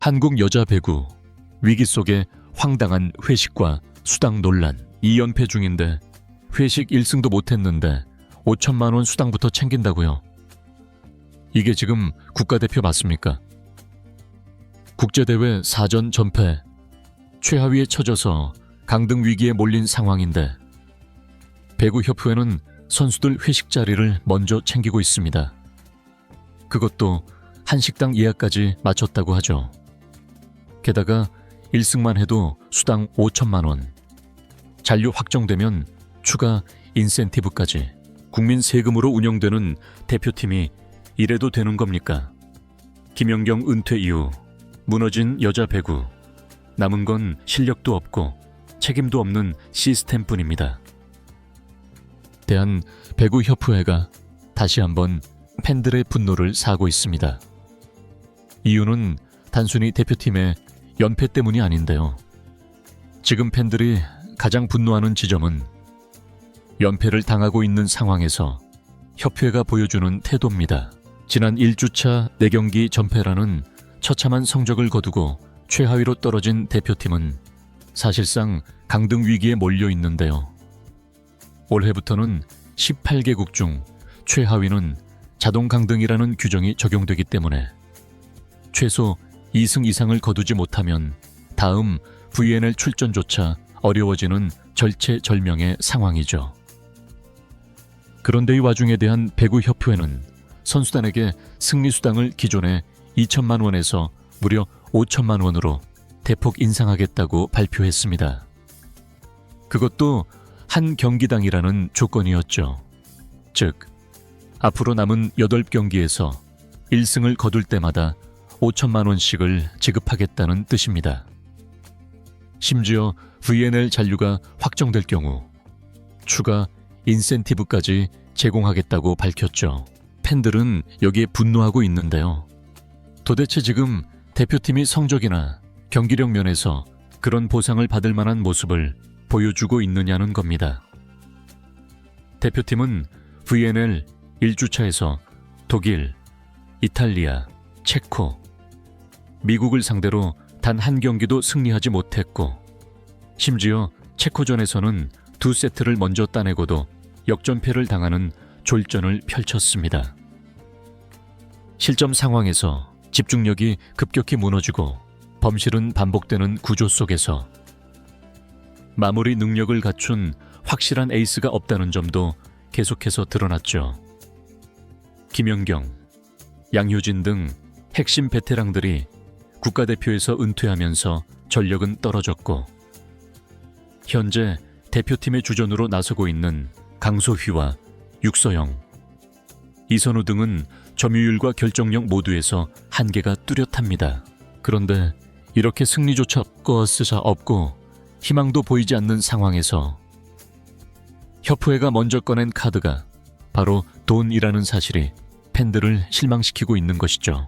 한국 여자 배구 위기 속의 황당한 회식과 수당 논란 2연패 중인데 회식 1승도 못했는데 5천만 원 수당부터 챙긴다고요. 이게 지금 국가대표 맞습니까? 국제대회 4전 전패, 최하위에 처져서 강등 위기에 몰린 상황인데 배구협회는 선수들 회식 자리를 먼저 챙기고 있습니다. 그것도 한식당 예약까지 마쳤다고 하죠. 게다가 1승만 해도 수당 5천만 원, 잔류 확정되면 추가 인센티브까지. 국민 세금으로 운영되는 대표팀이 이래도 되는 겁니까? 김연경 은퇴 이후 무너진 여자 배구, 남은 건 실력도 없고 책임도 없는 시스템뿐입니다. 대한배구협회가 다시 한번 팬들의 분노를 사고 있습니다. 이유는 단순히 대표팀의 연패 때문이 아닌데요. 지금 팬들이 가장 분노하는 지점은 연패를 당하고 있는 상황에서 협회가 보여주는 태도입니다. 지난 1주차 4경기 전패라는 처참한 성적을 거두고 최하위로 떨어진 대표팀은 사실상 강등 위기에 몰려 있는데요. 올해부터는 18개국 중 최하위는 자동 강등이라는 규정이 적용되기 때문에 최소 2승 이상을 거두지 못하면 다음 VNL 출전조차 어려워지는 절체절명의 상황이죠. 그런데 이 와중에 대한 배구협회는 선수단에게 승리수당을 기존에 2천만 원에서 무려 5천만 원으로 대폭 인상하겠다고 발표했습니다. 그것도 한 경기당이라는 조건이었죠. 즉, 앞으로 남은 8경기에서 1승을 거둘 때마다 5천만 원씩을 지급하겠다는 뜻입니다. 심지어 VNL 잔류가 확정될 경우 추가 인센티브까지 제공하겠다고 밝혔죠. 팬들은 여기에 분노하고 있는데요. 도대체 지금 대표팀이 성적이나 경기력 면에서 그런 보상을 받을 만한 모습을 보여주고 있느냐는 겁니다. 대표팀은 VNL 1주차에서 독일, 이탈리아, 체코, 미국을 상대로 단 한 경기도 승리하지 못했고 심지어 체코전에서는 2세트를 먼저 따내고도 역전패를 당하는 졸전을 펼쳤습니다. 실점 상황에서 집중력이 급격히 무너지고 범실은 반복되는 구조 속에서 마무리 능력을 갖춘 확실한 에이스가 없다는 점도 계속해서 드러났죠. 김연경, 양효진 등 핵심 베테랑들이 국가대표에서 은퇴하면서 전력은 떨어졌고 현재 대표팀의 주전으로 나서고 있는 강소휘와 육서영, 이선우 등은 점유율과 결정력 모두에서 한계가 뚜렷합니다. 그런데 이렇게 승리조차 없고 희망도 보이지 않는 상황에서 협회가 먼저 꺼낸 카드가 바로 돈이라는 사실이 팬들을 실망시키고 있는 것이죠.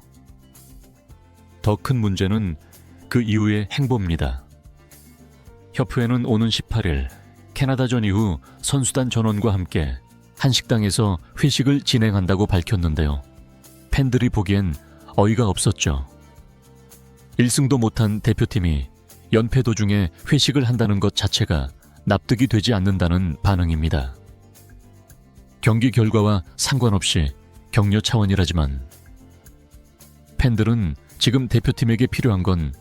더 큰 문제는 그 이후의 행보입니다. 협회는 오는 18일 캐나다전 이후 선수단 전원과 함께 한식당에서 회식을 진행한다고 밝혔는데요. 팬들이 보기엔 어이가 없었죠. 1승도 못한 대표팀이 연패 도중에 회식을 한다는 것 자체가 납득이 되지 않는다는 반응입니다. 경기 결과와 상관없이 격려 차원이라지만 팬들은 지금 대표팀에게 필요한 건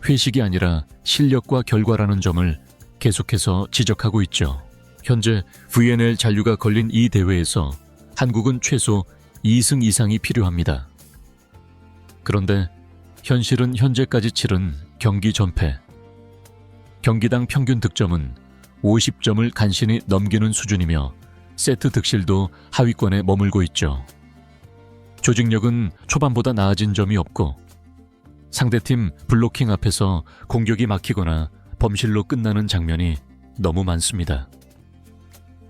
회식이 아니라 실력과 결과라는 점을 계속해서 지적하고 있죠. 현재 VNL 잔류가 걸린 이 대회에서 한국은 최소 2승 이상이 필요합니다. 그런데 현실은 현재까지 치른 경기 전패. 경기당 평균 득점은 50점을 간신히 넘기는 수준이며 세트 득실도 하위권에 머물고 있죠. 조직력은 초반보다 나아진 점이 없고 상대팀 블로킹 앞에서 공격이 막히거나 범실로 끝나는 장면이 너무 많습니다.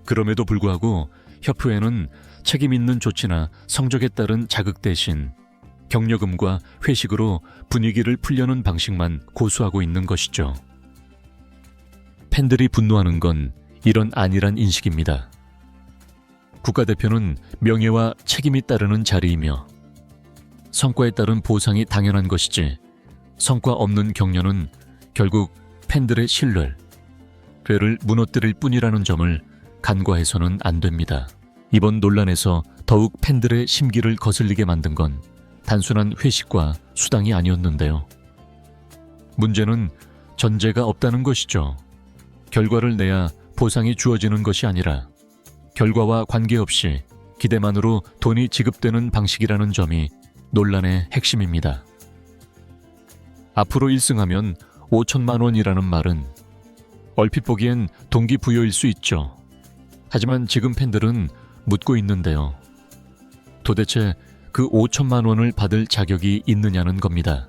그럼에도 불구하고 협회에는 책임 있는 조치나 성적에 따른 자극 대신 격려금과 회식으로 분위기를 풀려는 방식만 고수하고 있는 것이죠. 팬들이 분노하는 건 이런 아니란 인식입니다. 국가대표는 명예와 책임이 따르는 자리이며 성과에 따른 보상이 당연한 것이지 성과 없는 격려는 결국 팬들의 신뢰를 무너뜨릴 뿐이라는 점을 간과해서는 안 됩니다. 이번 논란에서 더욱 팬들의 심기를 거슬리게 만든 건 단순한 회식과 수당이 아니었는데요. 문제는 전제가 없다는 것이죠. 결과를 내야 보상이 주어지는 것이 아니라 결과와 관계없이 기대만으로 돈이 지급되는 방식이라는 점이 논란의 핵심입니다. 앞으로 1승하면 5천만 원이라는 말은 얼핏 보기엔 동기부여일 수 있죠. 하지만 지금 팬들은 묻고 있는데요. 도대체 그 5천만 원을 받을 자격이 있느냐는 겁니다.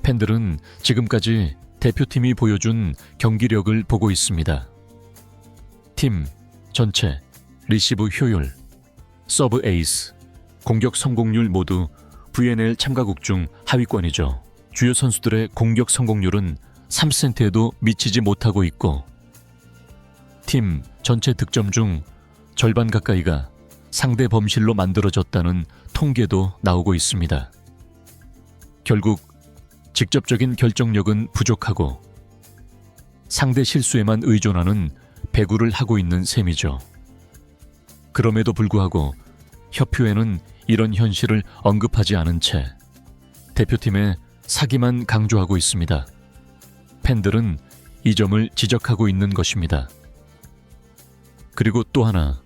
팬들은 지금까지 대표팀이 보여준 경기력을 보고 있습니다. 팀 전체, 리시브 효율, 서브 에이스, 공격 성공률 모두 VNL 참가국 중 하위권이죠. 주요 선수들의 공격 성공률은 3%에도 미치지 못하고 있고 팀 전체 득점 중 절반 가까이가 상대 범실로 만들어졌다는 통계도 나오고 있습니다. 결국 직접적인 결정력은 부족하고 상대 실수에만 의존하는 배구를 하고 있는 셈이죠. 그럼에도 불구하고 협회에는 이런 현실을 언급하지 않은 채 대표팀의 사기만 강조하고 있습니다. 팬들은 이 점을 지적하고 있는 것입니다. 그리고 또 하나,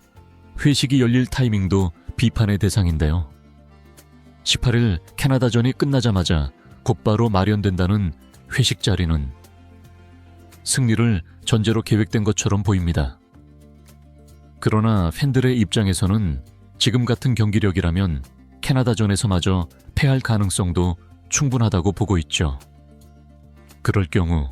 회식이 열릴 타이밍도 비판의 대상인데요. 18일 캐나다전이 끝나자마자 곧바로 마련된다는 회식 자리는 승리를 전제로 계획된 것처럼 보입니다. 그러나 팬들의 입장에서는 지금 같은 경기력이라면 캐나다전에서마저 패할 가능성도 충분하다고 보고 있죠. 그럴 경우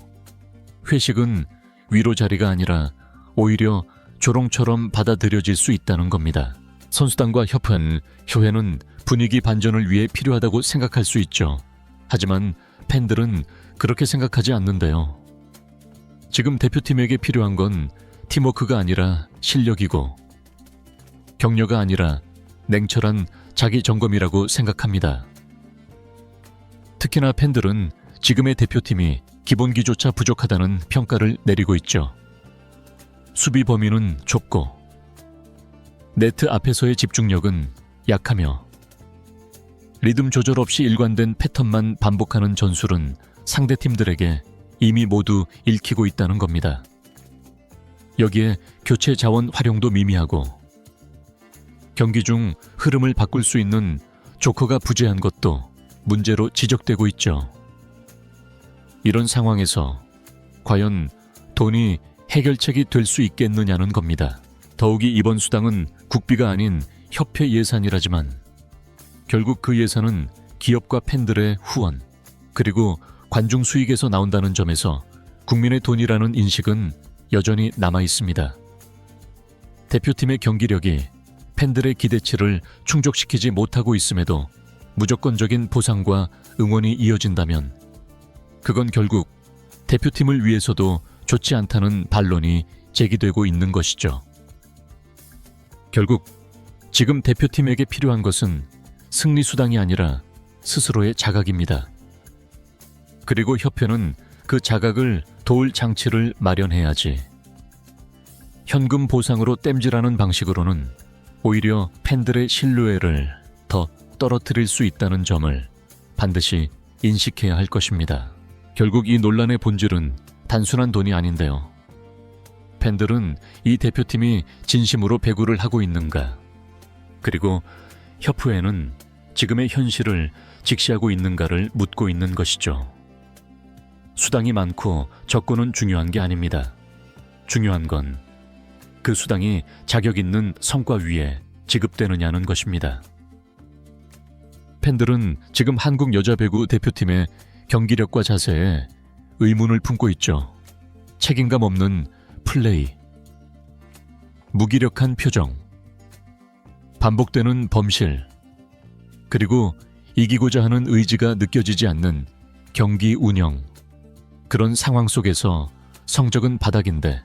회식은 위로 자리가 아니라 오히려 조롱처럼 받아들여질 수 있다는 겁니다. 선수단과 협회는 분위기 반전을 위해 필요하다고 생각할 수 있죠. 하지만 팬들은 그렇게 생각하지 않는데요. 지금 대표팀에게 필요한 건 팀워크가 아니라 실력이고 격려가 아니라 냉철한 자기 점검이라고 생각합니다. 특히나 팬들은 지금의 대표팀이 기본기조차 부족하다는 평가를 내리고 있죠. 수비 범위는 좁고 네트 앞에서의 집중력은 약하며 리듬 조절 없이 일관된 패턴만 반복하는 전술은 상대팀들에게 이미 모두 읽히고 있다는 겁니다. 여기에 교체 자원 활용도 미미하고 경기 중 흐름을 바꿀 수 있는 조커가 부재한 것도 문제로 지적되고 있죠. 이런 상황에서 과연 돈이 해결책이 될 수 있겠느냐는 겁니다. 더욱이 이번 수당은 국비가 아닌 협회 예산이라지만 결국 그 예산은 기업과 팬들의 후원 그리고 관중 수익에서 나온다는 점에서 국민의 돈이라는 인식은 여전히 남아 있습니다. 대표팀의 경기력이 팬들의 기대치를 충족시키지 못하고 있음에도 무조건적인 보상과 응원이 이어진다면 그건 결국 대표팀을 위해서도 좋지 않다는 반론이 제기되고 있는 것이죠. 결국 지금 대표팀에게 필요한 것은 승리 수당이 아니라 스스로의 자각입니다. 그리고 협회는 그 자각을 도울 장치를 마련해야지. 현금 보상으로 땜질하는 방식으로는 오히려 팬들의 신뢰를 더 떨어뜨릴 수 있다는 점을 반드시 인식해야 할 것입니다. 결국 이 논란의 본질은 단순한 돈이 아닌데요. 팬들은 이 대표팀이 진심으로 배구를 하고 있는가, 그리고 협회에는 지금의 현실을 직시하고 있는가를 묻고 있는 것이죠. 수당이 많고 적고는 중요한 게 아닙니다. 중요한 건 그 수당이 자격 있는 성과 위에 지급되느냐는 것입니다. 팬들은 지금 한국 여자 배구 대표팀의 경기력과 자세에 의문을 품고 있죠. 책임감 없는 플레이, 무기력한 표정, 반복되는 범실, 그리고 이기고자 하는 의지가 느껴지지 않는 경기 운영. 그런 상황 속에서 성적은 바닥인데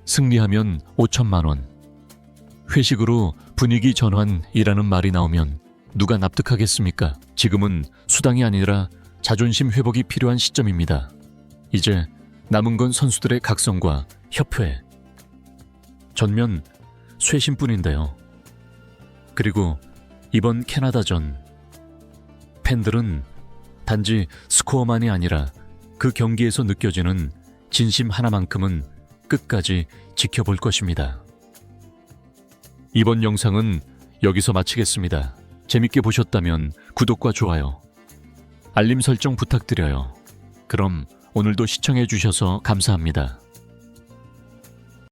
승리하면 5천만 원, 회식으로 분위기 전환이라는 말이 나오면 누가 납득하겠습니까? 지금은 수당이 아니라 자존심 회복이 필요한 시점입니다. 이제 남은 건 선수들의 각성과 협회, 전면 쇄신뿐인데요. 그리고 이번 캐나다전, 팬들은 단지 스코어만이 아니라 그 경기에서 느껴지는 진심 하나만큼은 끝까지 지켜볼 것입니다. 이번 영상은 여기서 마치겠습니다. 재밌게 보셨다면 구독과 좋아요, 알림 설정 부탁드려요. 그럼 오늘도 시청해 주셔서 감사합니다.